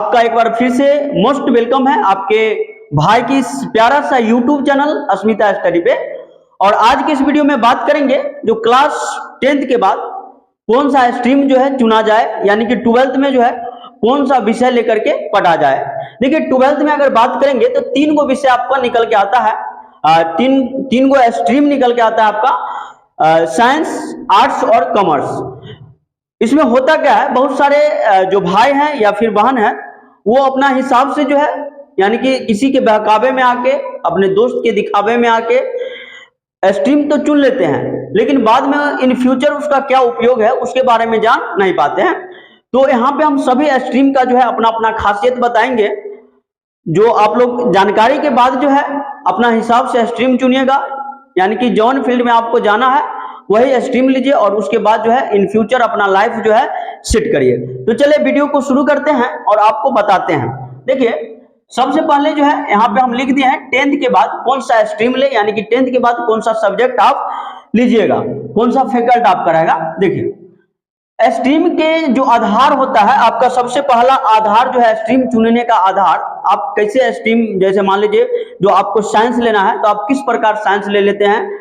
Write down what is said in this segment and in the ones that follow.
आपका एक बार फिर से मोस्ट वेलकम है आपके भाई की इस प्यारा सा यूट्यूब चैनल अस्मिता स्टडी पे। और आज के इस वीडियो में बात करेंगे जो क्लास 10th के बाद कौन सा स्ट्रीम जो है चुना जाए, यानी कि 12th में जो है कौन सा विषय लेकर के पढ़ा जाए। देखिए 12th में अगर बात करेंगे तो 3 गो विषय आपका निकल के आता है, तीन गो स्ट्रीम निकल के आता है आपका, साइंस, आर्ट्स और कॉमर्स। इसमें होता क्या है, बहुत सारे जो भाई हैं या फिर बहन है वो अपना हिसाब से जो है, यानी कि किसी के बहकावे में आके, अपने दोस्त के दिखावे में आके स्ट्रीम तो चुन लेते हैं, लेकिन बाद में इन फ्यूचर उसका क्या उपयोग है उसके बारे में जान नहीं पाते हैं। तो यहाँ पे हम सभी स्ट्रीम का जो है अपना अपना खासियत बताएंगे, जो आप लोग जानकारी के बाद जो है अपना हिसाब से स्ट्रीम चुनिएगा, यानी कि जौन फील्ड में आपको जाना है वही स्ट्रीम लीजिए और उसके बाद जो है इन फ्यूचर अपना लाइफ जो है सेट करिए। तो चलिए वीडियो को शुरू करते हैं और आपको बताते हैं। देखिए सबसे पहले जो है यहाँ पे हम लिख दिए हैं 10th के बाद कौन सा स्ट्रीम ले, यानी कि 10th के बाद कौन सा सब्जेक्ट आप लीजिएगा, कौन सा फैकल्टी आप कराएगा। देखिए स्ट्रीम के जो आधार होता है आपका, सबसे पहला आधार जो है स्ट्रीम चुनने का आधार, आप कैसे स्ट्रीम, जैसे मान लीजिए जो आपको साइंस लेना है तो आप किस प्रकार साइंस ले लेते हैं,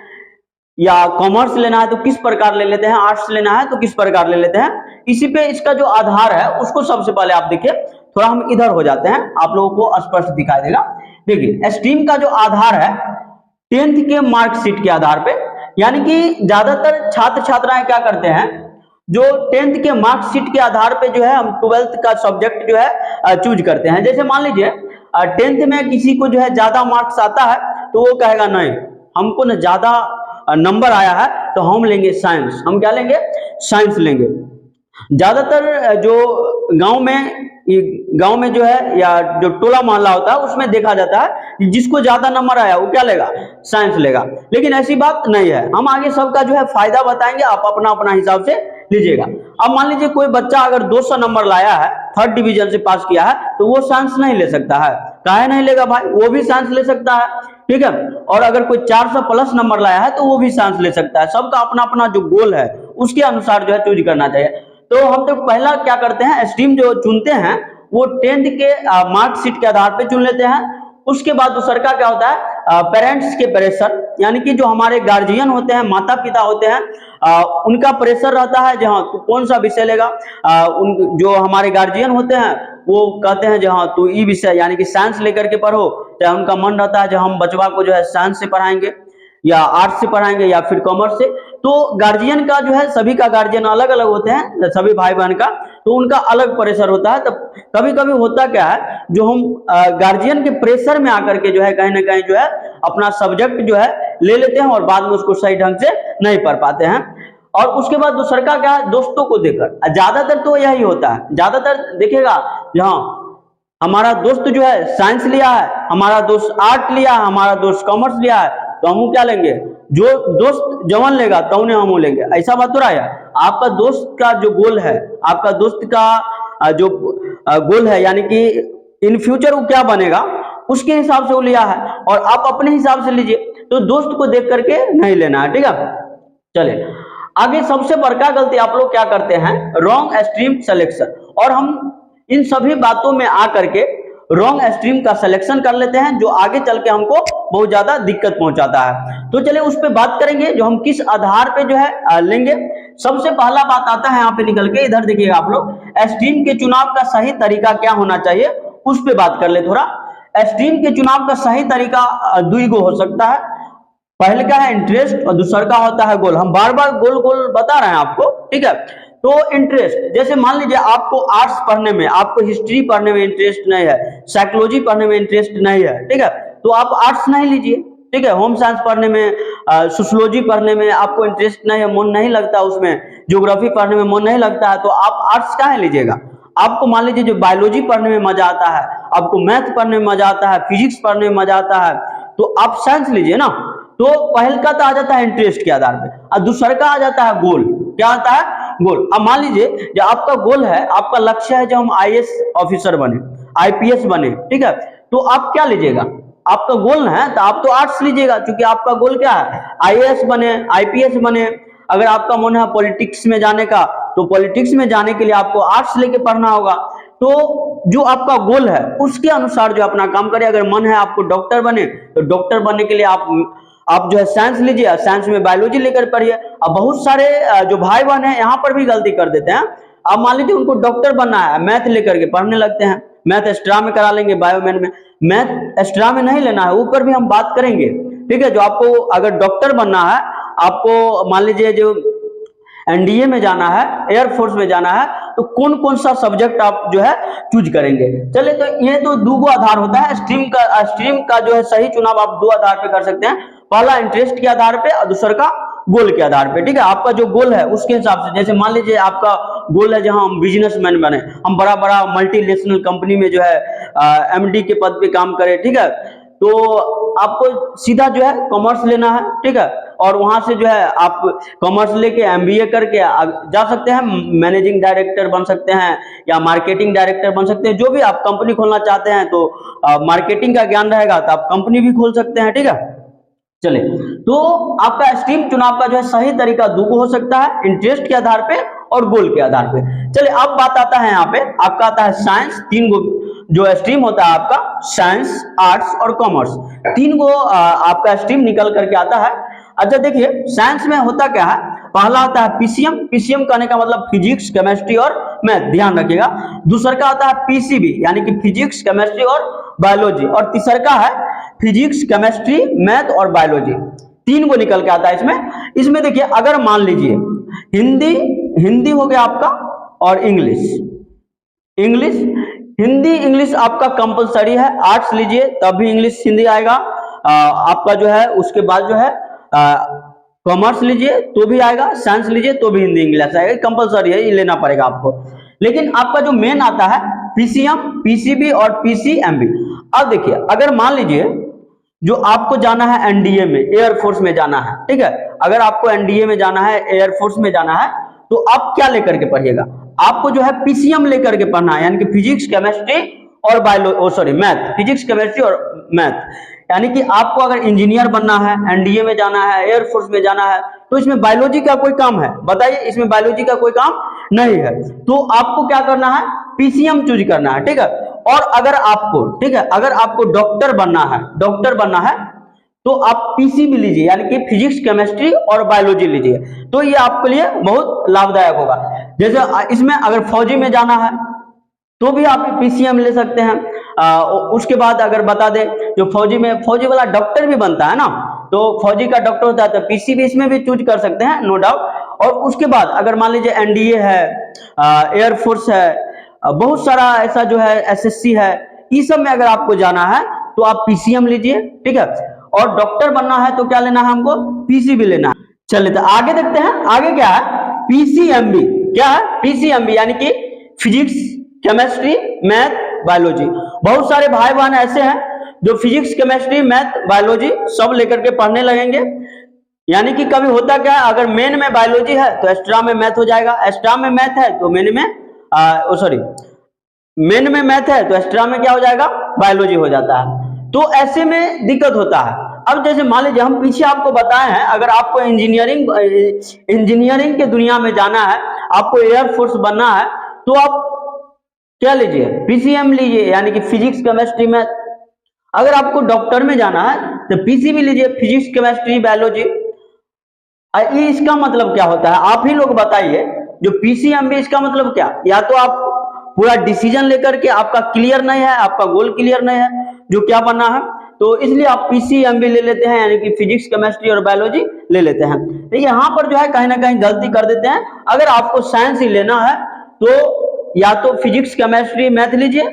या कॉमर्स लेना है तो किस प्रकार ले लेते हैं, आर्ट्स लेना है तो किस प्रकार ले लेते हैं। इसी पे इसका जो आधार है उसको सबसे पहले आप देखिए, थोड़ा हम इधर हो जाते हैं, आप लोगों को स्पष्ट दिखाई देगा। देखिए स्ट्रीम का जो आधार है 10th के मार्कशीट के आधार पे, यानी कि ज्यादातर छात्र छात्राएं क्या करते हैं, जो 10th के मार्कशीट के आधार पे जो है हम 12th का सब्जेक्ट जो है चूज करते हैं। जैसे मान लीजिए 10th में किसी को जो है ज्यादा मार्क्स आता है तो वो कहेगा नहीं, हमको ना ज्यादा नंबर आया है तो हम लेंगे साइंस, हम क्या लेंगे, साइंस लेंगे। ज्यादातर जो गांव में जो है या जो टोला मोहल्ला होता है उसमें देखा जाता है जिसको ज्यादा नंबर आया वो क्या लेगा, साइंस लेगा। लेकिन ऐसी बात नहीं है, हम आगे सबका जो है फायदा बताएंगे, आप अपना अपना हिसाब से लीजिएगा। अब मान लीजिए कोई बच्चा अगर 200 नंबर लाया है, 3rd डिवीजन से पास किया है, तो वो साइंस नहीं ले सकता है। काहे नहीं लेगा भाई, वो भी साइंस ले सकता है, ठीक है। और अगर कोई 400 प्लस नंबर लाया है तो वो भी साइंस ले सकता है। सबका अपना अपना जो गोल है उसके अनुसार जो है चूज करना चाहिए। तो हम तो पहला क्या करते हैं, स्ट्रीम जो चुनते हैं वो 10th के मार्कशीट के आधार पे चुन लेते हैं। उसके बाद दूसरा का क्या होता है, पेरेंट्स के प्रेशर, यानी कि जो हमारे गार्जियन होते हैं, माता पिता होते हैं, उनका प्रेशर रहता है जहाँ तू कौन सा विषय लेगा। उन जो हमारे गार्जियन होते हैं वो कहते हैं जहाँ तू ई विषय, यानी कि साइंस लेकर के पढ़ो, चाहे उनका मन रहता है जो हम बचवा को जो है साइंस से पढ़ाएंगे या आर्ट्स से पढ़ाएंगे या फिर कॉमर्स से। तो गार्जियन का जो है, सभी का गार्जियन अलग अलग होते हैं, सभी भाई बहन का, तो उनका अलग प्रेशर होता है। तब कभी कभी होता क्या है, जो हम गार्जियन के प्रेशर में आकर के जो है कहीं ना कहीं जो है अपना सब्जेक्ट जो है ले लेते हैं और बाद में उसको सही ढंग से नहीं पढ़ पाते हैं। और उसके बाद दूसरा का क्या है, दोस्तों को देखकर, ज्यादातर तो यही होता है, ज्यादातर देखिएगा जहाँ हमारा दोस्त जो है साइंस लिया है, हमारा दोस्त आर्ट लिया है, हमारा दोस्त कॉमर्स लिया है, तो हम क्या लेंगे, जो दोस्त जवन लेगा तो उन्हें हम लेंगे। ऐसा बात हो रहा है। आपका दोस्त का जो गोल है, आपका दोस्त का जो गोल है, यानी कि इन फ्यूचर वो क्या बनेगा उसके हिसाब से वो लिया है, और आप अपने हिसाब से लीजिए। तो दोस्त को देख करके नहीं लेना है, ठीक है। चलिए आगे, सबसे बड़का गलती आप लोग क्या करते हैं, रॉन्ग स्ट्रीम सिलेक्शन। और हम इन सभी बातों में आकर के रॉन्ग स्ट्रीम का सिलेक्शन कर लेते हैं, जो आगे चल के हमको बहुत ज्यादा दिक्कत पहुंचाता है। तो चलिए उस पर बात करेंगे, जो हम किस आधार पे जो है लेंगे। सबसे पहला बात आता है यहाँ पे निकल के, इधर देखिएगा आप लोग, स्ट्रीम के चुनाव का सही तरीका क्या होना चाहिए, उस पर बात कर ले थोड़ा। स्ट्रीम के चुनाव का सही तरीका दुईगो हो सकता है। पहले का है इंटरेस्ट और दूसरा का होता है गोल। हम बार बार गोल गोल बता रहे हैं आपको, ठीक है। तो इंटरेस्ट, जैसे मान लीजिए आपको आर्ट्स पढ़ने में, आपको हिस्ट्री पढ़ने में इंटरेस्ट नहीं है, साइकोलॉजी पढ़ने में इंटरेस्ट नहीं है, ठीक है, तो आप आर्ट्स नहीं लीजिए, ठीक है। होम साइंस पढ़ने में, सोशियोलॉजी पढ़ने में आपको इंटरेस्ट नहीं है, मन नहीं लगता उसमें, ज्योग्राफी पढ़ने में मन नहीं लगता है, तो आप आर्ट्स काहे लीजिएगा। आपको मान लीजिए जो बायोलॉजी पढ़ने में मजा आता है, आपको मैथ पढ़ने में मजा आता है, फिजिक्स पढ़ने में मजा आता है, तो आप साइंस लीजिए ना। तो पहल का तो आ जाता है इंटरेस्ट के आधार पे, और दूसरा का आ जाता है गोल। क्या आता है, गोल। अब मान लीजिए जो आपका गोल है, आपका लक्ष्य है जो हम आईएएस ऑफिसर बने, आईपीएस बने, ठीक है, तो आप क्या लीजिएगा, आपका गोल है तो आप तो आर्ट्स लीजिएगा, क्योंकि आपका गोल क्या है, आईएएस बने, आईपीएस बने। अगर आपका मन है पॉलिटिक्स में जाने का, तो पॉलिटिक्स में जाने के लिए आपको आर्ट्स लेके पढ़ना होगा। तो जो आपका गोल है उसके अनुसार जो अपना काम करें। अगर मन है आपको डॉक्टर बने तो डॉक्टर बनने के लिए आप जो है साइंस लीजिए, साइंस में बायोलॉजी लेकर पढ़िए। अब बहुत सारे जो भाई बहन हैं यहाँ पर भी गलती कर देते हैं। अब मान लीजिए उनको डॉक्टर बनना है, मैथ लेकर के पढ़ने लगते हैं, मैथ एक्स्ट्रा में करा लेंगे, बायोमैन में। मैथ एक्स्ट्रा में नहीं लेना है, ऊपर भी हम बात करेंगे, ठीक है। जो आपको अगर डॉक्टर बनना है, आपको मान लीजिए जो एनडीए में जाना है, एयरफोर्स में जाना है, तो कौन कौन सा सब्जेक्ट आप जो है चूज करेंगे। चलिए, तो ये तो दो आधार होता है स्ट्रीम का जो है सही चुनाव आप दो आधार पे कर सकते हैं। पहला इंटरेस्ट के आधार पे और दूसरा का गोल के आधार पे, ठीक है। आपका जो गोल है उसके हिसाब से, जैसे मान लीजिए आपका गोल है जहां हम बिजनेसमैन बने, हम बड़ा बड़ा मल्टीनेशनल कंपनी में जो है एमडी के पद पे काम करें, ठीक है, तो आपको सीधा जो है कॉमर्स लेना है, ठीक है। और वहां से जो है आप कॉमर्स लेके एमबीए करके जा सकते हैं, मैनेजिंग डायरेक्टर बन सकते हैं या मार्केटिंग डायरेक्टर बन सकते हैं। जो भी आप कंपनी खोलना चाहते हैं तो मार्केटिंग का ज्ञान रहेगा तो आप कंपनी भी खोल सकते हैं, ठीक है। चलिए, तो आपका स्ट्रीम चुनाव का जो है सही तरीका दो हो सकता है, इंटरेस्ट के आधार पे और गोल के आधार पे। चलिए, अब बात आता है यहाँ पे, आपका आता है साइंस। तीन गो जो स्ट्रीम होता है आपका, साइंस, आर्ट्स और कॉमर्स, तीन गो आपका स्ट्रीम निकल करके आता है। अच्छा देखिए, साइंस में होता क्या है, पहला आता है पीसीएम। पीसीएम कहने का मतलब फिजिक्स, केमिस्ट्री और मैथ, ध्यान रखिएगा। दूसरा का आता है पीसीबी, यानी कि फिजिक्स, केमिस्ट्री और बायोलॉजी। और तीसरा का है फिजिक्स, केमिस्ट्री, मैथ और बायोलॉजी। तीन को निकल के आता है इसमें देखिए, अगर मान लीजिए हिंदी हो गया आपका और इंग्लिश हिंदी इंग्लिश आपका कंपलसरी है। आर्ट्स लीजिए तब भी इंग्लिश हिंदी आएगा आपका जो है। उसके बाद जो है कॉमर्स लीजिए तो भी आएगा, साइंस लीजिए तो भी हिंदी इंग्लिश आएगा, कंपलसरी है, ये लेना पड़ेगा आपको। लेकिन आपका जो मेन आता है पीसीएम, पीसीबी और पीसीएमबी। अब देखिए, अगर मान लीजिए जो आपको जाना है एनडीए में, एयरफोर्स में जाना है, ठीक है, अगर आपको एनडीए में जाना है, एयरफोर्स में जाना है, तो आप क्या लेकर के पढ़िएगा, आपको जो है पीसीएम लेकर के पढ़ना है, यानी कि फिजिक्स, केमिस्ट्री और मैथ, फिजिक्स, केमिस्ट्री और मैथ। यानी कि आपको अगर इंजीनियर बनना है, एनडीए में जाना है, एयरफोर्स में जाना है, तो इसमें बायोलॉजी का कोई काम है, बताइए, इसमें बायोलॉजी का कोई काम नहीं है। तो आपको क्या करना है, पीसीएम चूज करना है, ठीक है। और अगर आपको, ठीक है, अगर आपको डॉक्टर बनना है तो आप पीसीबी लीजिए, यानी कि फिजिक्स, केमिस्ट्री और बायोलॉजी लीजिए, तो ये आपके लिए बहुत लाभदायक होगा। जैसे इसमें अगर फौजी में जाना है तो भी आप पीसीएम ले सकते हैं। उसके बाद अगर बता दें, जो फौजी वाला डॉक्टर भी बनता है ना, तो फौजी का डॉक्टर होता है तो पीसीबी इसमें भी चूज कर सकते हैं, नो डाउट। और उसके बाद अगर मान लीजिए एनडीए है, एयरफोर्स है, बहुत सारा ऐसा जो है एसएससी है, इस सब में अगर आपको जाना है तो आप पीसीएम लीजिए, ठीक है। और डॉक्टर बनना है तो क्या लेना है हमको, पीसीबी लेना है। चलिए, तो आगे देखते हैं, आगे क्या है, पीसीएमबी। क्या है पीसीएमबी, यानी कि फिजिक्स, केमिस्ट्री, मैथ, बायोलॉजी। बहुत सारे भाई बहन ऐसे हैं जो फिजिक्स, केमिस्ट्री, मैथ, बायोलॉजी सब लेकर के पढ़ने लगेंगे। यानी कि कभी होता क्या है, अगर मेन में बायोलॉजी है तो एक्स्ट्रा में मैथ हो जाएगा, एक्स्ट्रा में मैथ है तो मेन में मैथ है तो एक्स्ट्रा में क्या हो जाएगा, बायोलॉजी हो जाता है। तो ऐसे में दिक्कत होता है। अब जैसे मान लीजिए हम पीछे आपको बताए हैं, अगर आपको इंजीनियरिंग के दुनिया में जाना है, आपको एयरफोर्स बनना है, तो आप क्या लीजिए, पीसीएम लीजिए, यानी कि फिजिक्स, केमिस्ट्री, मैथ। अगर आपको डॉक्टर में जाना है तो पीसीबी लीजिए, फिजिक्स, केमिस्ट्री, बायोलॉजी। इसका मतलब क्या होता है, आप ही लोग बताइए, जो पीसीएमबी इसका मतलब क्या, या तो आप पूरा डिसीजन लेकर के आपका क्लियर नहीं है, आपका गोल क्लियर नहीं है जो क्या बनना है, तो इसलिए आप पीसीएमबी ले लेते हैं, यानी कि फिजिक्स, केमिस्ट्री और बायोलॉजी ले लेते हैं। तो यहाँ पर जो है कहीं ना कहीं गलती कर देते हैं। अगर आपको साइंस ही लेना है तो या तो फिजिक्स, केमिस्ट्री, मैथ लीजिए,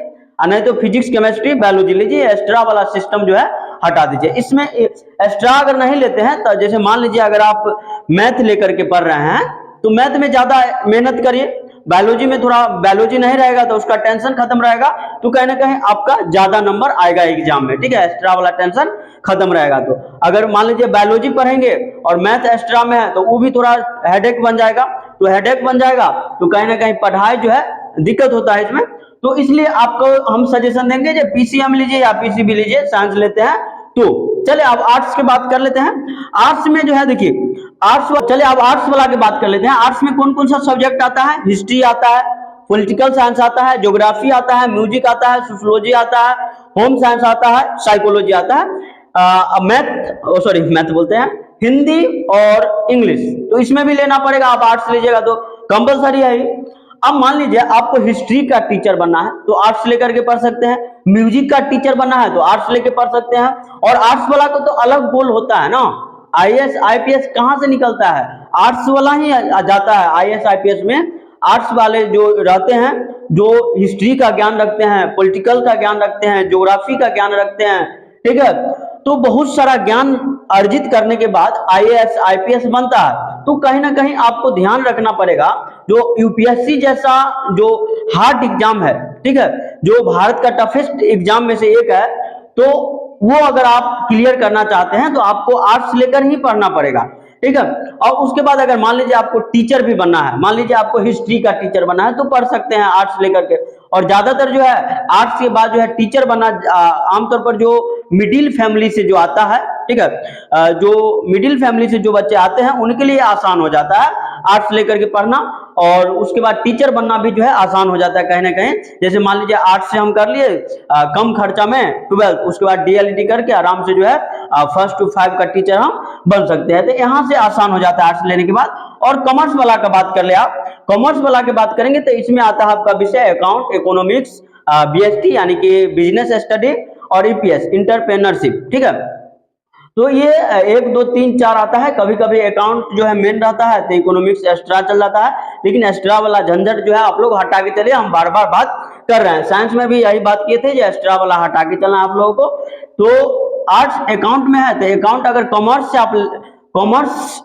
और नहीं तो फिजिक्स, केमिस्ट्री, बायोलॉजी लीजिए। एक्स्ट्रा वाला सिस्टम जो है हटा दीजिए। इसमें एक्स्ट्रा अगर नहीं लेते हैं तो जैसे मान लीजिए अगर आप मैथ लेकर के पढ़ रहे हैं तो मैथ में ज्यादा मेहनत करिए, बायोलॉजी में थोड़ा बायोलॉजी नहीं रहेगा तो उसका टेंशन खत्म रहेगा, तो कहीं ना कहीं आपका ज्यादा नंबर आएगा एग्जाम में, ठीक है। एक्स्ट्रा वाला टेंशन खत्म रहेगा। तो अगर मान लीजिए बायोलॉजी पढ़ेंगे और मैथ एक्स्ट्रा में है तो वो भी थोड़ा हेडेक बन जाएगा, तो हेडेक बन जाएगा तो कहीं ना कहीं पढ़ाई जो है दिक्कत होता है इसमें। तो इसलिए आपको हम सजेशन देंगे जो पीसीएम लीजिए या पीसीबी लीजिए, साइंस लेते हैं तो। चलिए अब आर्ट्स की बात कर लेते हैं। आर्ट्स में जो है देखिए, चलिए अब आर्ट्स वाला की बात कर लेते हैं। आर्ट्स में कौन कौन सा सब्जेक्ट आता है, हिस्ट्री आता है, पॉलिटिकल साइंस आता है, ज्योग्राफी आता है, म्यूजिक आता है, सोशियोलॉजी आता है, होम साइंस आता है, साइकोलॉजी आता है, मैथ बोलते हैं, हिंदी और इंग्लिश। तो इसमें भी लेना पड़ेगा, आप आर्ट्स लीजिएगा तो कंपलसरी है ही। अब मान लीजिए आपको हिस्ट्री का टीचर बनना है तो आर्ट्स लेकर के पढ़ सकते हैं, म्यूजिक का टीचर बनना है तो आर्ट्स लेके पढ़ सकते हैं। और आर्ट्स वाला को तो अलग गोल होता है ना, आईएएस आईपीएस कहां से निकलता है, आर्ट्स वाला ही जाता है आईएएस आईपीएस में। आर्ट्स वाले जो रहते हैं, जो हिस्ट्री का ज्ञान रखते हैं, पॉलिटिकल का ज्ञान रखते हैं, ज्योग्राफी का ज्ञान रखते हैं, ठीक है, तो बहुत सारा ज्ञान अर्जित करने के बाद आईएएस आईपीएस बनता है। तो कहीं ना कहीं आपको ध्यान रखना पड़ेगा, जो यूपीएससी जैसा जो हार्ड एग्जाम है, ठीक है, जो भारत का टफेस्ट एग्जाम में से एक है, तो वो अगर आप क्लियर करना चाहते हैं तो आपको आर्ट्स लेकर ही पढ़ना पड़ेगा, ठीक है। और उसके बाद अगर मान लीजिए आपको टीचर भी बनना है, मान लीजिए आपको हिस्ट्री का टीचर बनना है तो पढ़ सकते हैं आर्ट्स लेकर के। और ज्यादातर जो है आर्ट्स के बाद जो है टीचर बनना आमतौर पर जो मिडिल फैमिली से जो आता है, ठीक है, जो मिडिल फैमिली से जो बच्चे आते हैं उनके लिए आसान हो जाता है आर्ट्स लेकर के पढ़ना। और उसके बाद टीचर बनना भी जो है आसान हो जाता है कहीं ना कहीं। जैसे मान लीजिए आर्ट्स से हम कर लिए कम खर्चा में 12th, उसके बाद डीएलईडी करके आराम से जो है 1st to 5 का टीचर हम बन सकते हैं। तो यहाँ से आसान हो जाता है आर्ट्स लेने के बाद। और कॉमर्स वाला का बात कर ले आप, कॉमर्स वाला की बात करेंगे तो इसमें आता है आपका विषय अकाउंट, इकोनॉमिक्स, बीएसटी यानी कि बिजनेस स्टडी, और ईपीएस इंटरप्रेन्योरशिप, ठीक है। तो ये 1 2 3 4 आता है। कभी कभी अकाउंट जो है मेन रहता है तो इकोनॉमिक्स एक्स्ट्रा चल जाता है, लेकिन एक्स्ट्रा वाला झंझट जो है आप लोग हटा के चलिए, हम बार बार बात कर रहे हैं। साइंस में भी यही बात किए थे, जो एक्स्ट्रा वाला हटा के चलना आप लोगों को। तो आर्ट्स अकाउंट में है तो अकाउंट अगर कॉमर्स से आप कॉमर्स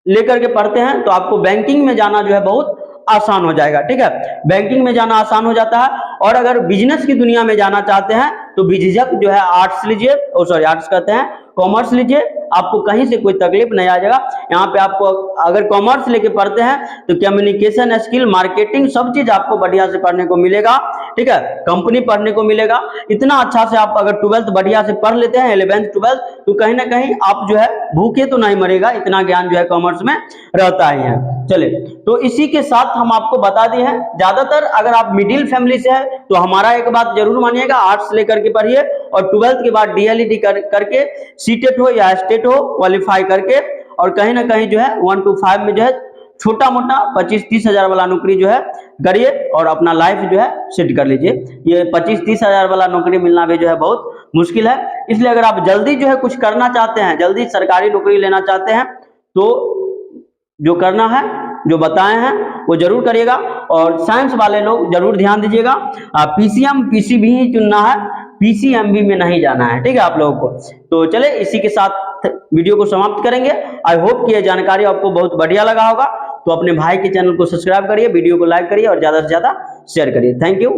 लेकर के पढ़ते हैं तो आपको बैंकिंग में जाना जो है बहुत आसान हो जाएगा, ठीक है, बैंकिंग में जाना आसान हो जाता है। और अगर बिजनेस की दुनिया में जाना चाहते हैं तो बेझिझक जो है आर्ट्स लीजिए, आर्ट्स कहते हैं, कॉमर्स लीजिए, आपको कहीं से कोई तकलीफ नहीं आ जाएगा। यहाँ पे आपको अगर कॉमर्स लेके पढ़ते हैं तो कम्युनिकेशन स्किल, मार्केटिंग, सब चीज आपको बढ़िया से पढ़ने को मिलेगा, ठीक है, कंपनी पढ़ने को मिलेगा। इतना अच्छा से आप अगर 12th बढ़िया से पढ़ लेते हैं, 11th 12th, तो कहीं ना कहीं आप जो है भूखे तो नहीं मरेगा, इतना ज्ञान जो है कॉमर्स में रहता ही है। चले, तो इसी के साथ हम आपको बता दिए हैं, ज्यादातर अगर आप मिडिल फैमिली से है तो हमारा एक बात जरूर मानिएगा, आर्ट्स लेकर के पढ़िए और 12th के बाद डीएलईडी करके सीटेट हो या स्टेट हो क्वालिफाई करके, और कहीं ना कहीं जो है 1 to 5 में जो है छोटा मोटा 25-30 हजार वाला नौकरी जो है करिए और अपना लाइफ जो है सेट कर लीजिए। ये 25-30 हजार वाला नौकरी मिलना भी जो है बहुत मुश्किल है, इसलिए अगर आप जल्दी जो है कुछ करना चाहते हैं, जल्दी सरकारी नौकरी लेना चाहते हैं, तो जो करना है, जो बताए हैं वो जरूर करिएगा। और साइंस वाले लोग जरूर ध्यान दीजिएगा, पीसीएम पीसीबी ही चुनना है, पीसीएमबी में नहीं जाना है, ठीक है आप लोगों को। तो चले, इसी के साथ वीडियो को समाप्त करेंगे। आई होप कि यह जानकारी आपको बहुत बढ़िया लगा होगा। तो अपने भाई के चैनल को सब्सक्राइब करिए, वीडियो को लाइक करिए और ज्यादा से ज्यादा शेयर करिए। Thank you.